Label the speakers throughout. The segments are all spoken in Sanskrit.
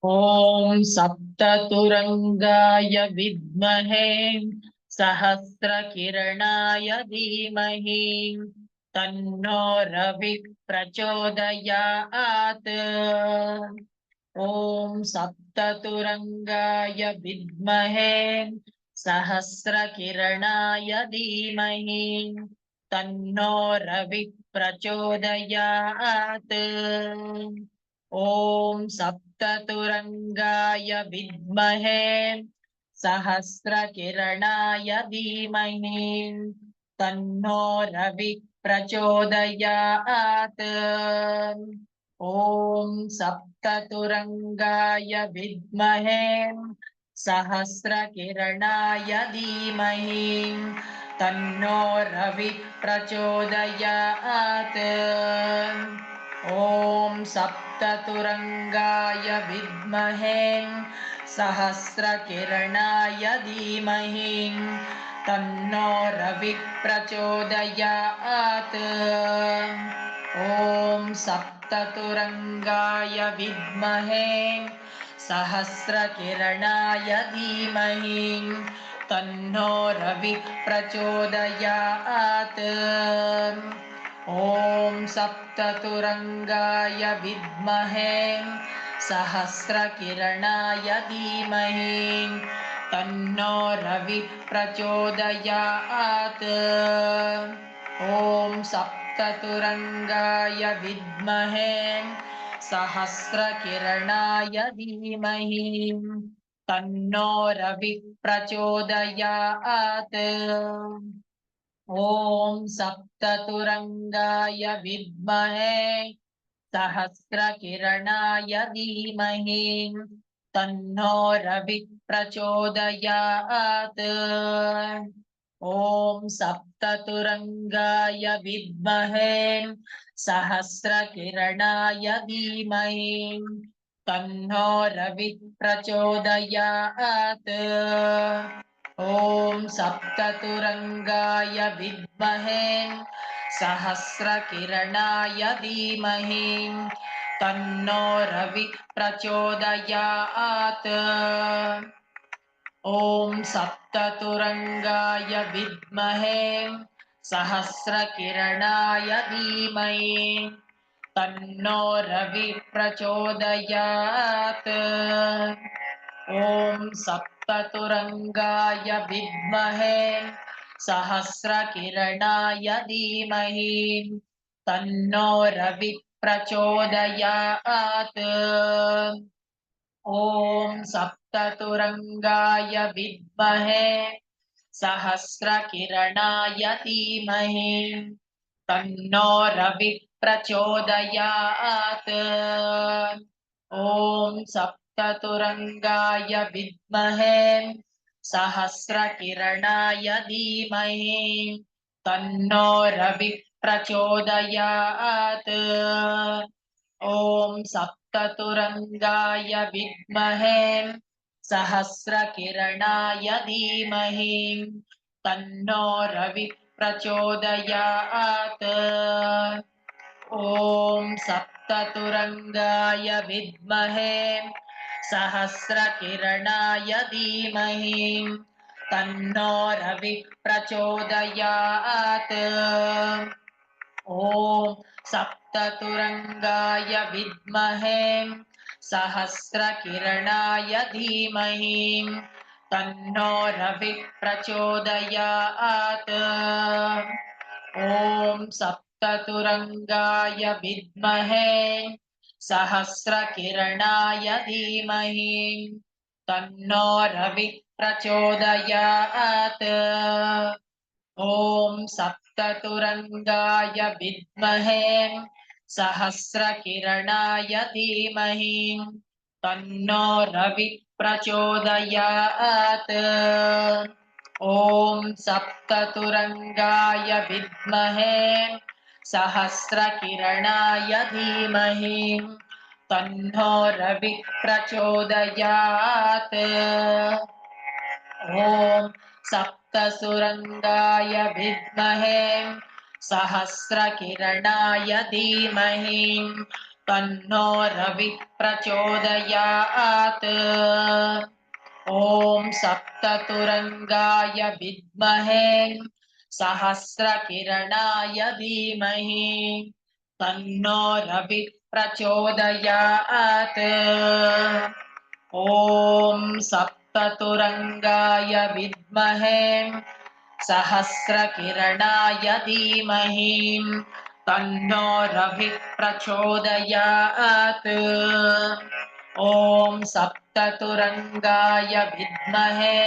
Speaker 1: ॐ सप्ततुरङ्गाय विद्महे सहस्रकिरणाय धीमहि तन्नो रविः प्रचोदयात्। ॐ सप्ततुरङ्गाय विद्महे सहस्रकिरणाय धीमहि तन्नो रविः प्रचोदयात्। ॐ सप्ततुरङ्गाय विद्महे सहस्रकिरणाय धीमहि तन्नो रविः प्रचोदयात्। ॐ सप्ततुरङ्गाय विद्महे सहस्रकिरणाय धीमहि तन्नो रविः प्रचोदयात्। ॐ सप्ततुरङ्गाय विद्महे सहस्रकिरणाय धीमहि तन्नो रविः प्रचोदयात्। ॐ सप्ततुरङ्गाय विद्महे सहस्रकिरणाय धीमहि तन्नो रविः प्रचोदयात्। ॐ सप्ततुरङ्गाय विद्महे सहस्रकिरणाय धीमहि तन्नो रविः प्रचोदयात्। ॐ सप्ततुरङ्गाय विद्महे सहस्रकिरणाय धीमहि तन्नो रविः प्रचोदयात्। ॐ सप्ततुरङ्गाय विद्महे सहस्रकिरणाय धीमहि तन्नो रविः प्रचोदयात्। ॐ सप्ततुरङ्गाय विद्महे सहस्रकिरणाय धीमहि तन्नो रविः प्रचोदयात्। ॐ सप्ततुरङ्गाय विद्महे सहस्रकिरणाय धीमहि तन्नो रविः प्रचोदयात्। ॐ सप्ततुरङ्गाय विद्महे सहस्रकिरणाय धीमहि तन्नो रविः प्रचोदयात्। ॐ सप्ततुरङ्गाय विद्महे सहस्रकिरणाय धीमहि तन्नो रविः प्रचोदयात्। ॐ सप्ततुरङ्गाय विद्महे सहस्रकिरणाय धीमहि तन्नो रविः प्रचोदयात्। ॐ सप्ततुरङ्गाय विद्महे सहस्रकिरणाय धीमहि तन्नो रविः प्रचोदयात्। ॐ सप्ततुरङ्गाय विद्महे सहस्रकिरणाय धीमहि तन्नो रविः प्रचोदयात्। ॐ सप्ततुरङ्गाय विद्महे सहस्रकिरणाय धीमहि तन्नो रविः प्रचोदयात्। ॐ सप्ततुरङ्गाय विद्महे सहस्रकिरणाय धीमहि तन्नो रविः प्रचोदयात्। ॐ सप्ततुरङ्गाय विद्महे सहस्रकिरणाय धीमहि तन्नो रविः प्रचोदयात्। ॐ सप्ततुरङ्गाय विद्महे सहस्रकिरणाय धीमहि तन्नो रविः प्रचोदयात्। ॐ सप्ततुरङ्गाय विद्महे सहस्रकिरणाय धीमहि तन्नो रविः प्रचोदयात्। ॐ सप्ततुरङ्गाय विद्महे सहस्रकिरणाय धीमहि तन्नो रविः प्रचोदयात् ॐ सप्ततुरङ्गाय विद्महे सहस्रकिरणाय धीमहि तन्नो रविः प्रचोदयात् ॐ सप्ततुरङ्गाय विद्महे सहस्रकिरणाय धीमहि तन्नो रविः प्रचोदयात् ॐ सप्ततुरङ्गाय विद्महे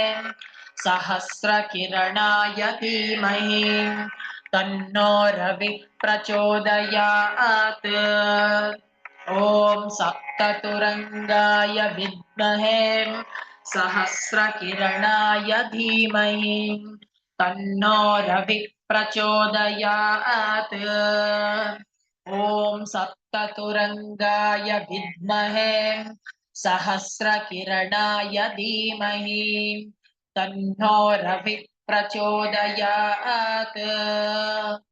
Speaker 1: सहस्रकिरणाय धीमहि तन्नो रविः प्रचोदयात् ॐ सप्ततुरङ्गाय विद्महे सहस्रकिरणाय धीमहि तन्नो रविः प्रचोदयात् ॐ सप्ततुरङ्गाय विद्महे सहस्रकिरणाय धीमहि तन्नो रविः प्रचोदयात्